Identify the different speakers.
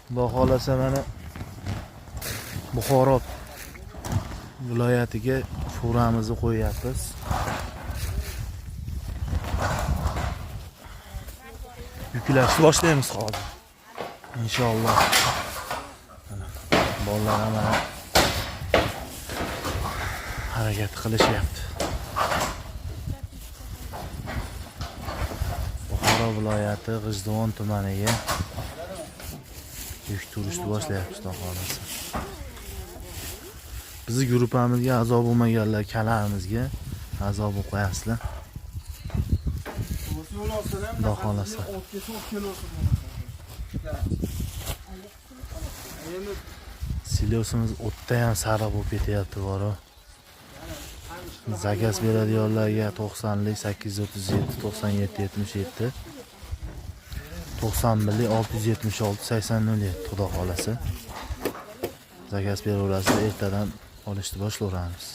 Speaker 1: Xudo xolasa mana Buxoro viloyatiga furamizni qo'yapmiz. Yuklashni boshlaymiz hozir. Inshaalloh. Bolalar ham harakat qilishyapti. Buxoro viloyati G'ijduvon tumaniga yuk turishni boshlayapmiz, xudo xolasa. Bizni guruhimizga a'zo bo'lmaganlar kanalimizga a'zo bo'lib qo'yasizlar. Xudo xolasa. Silosimiz o'tda ham sariq bo'lib ketyapti, bora. Zakaz beradiganlarga 90lik 837 97 77 91lik 676 8007 xudo xolasa. Zakaz beraverasizlar, ertadan olishni boshlayveramiz.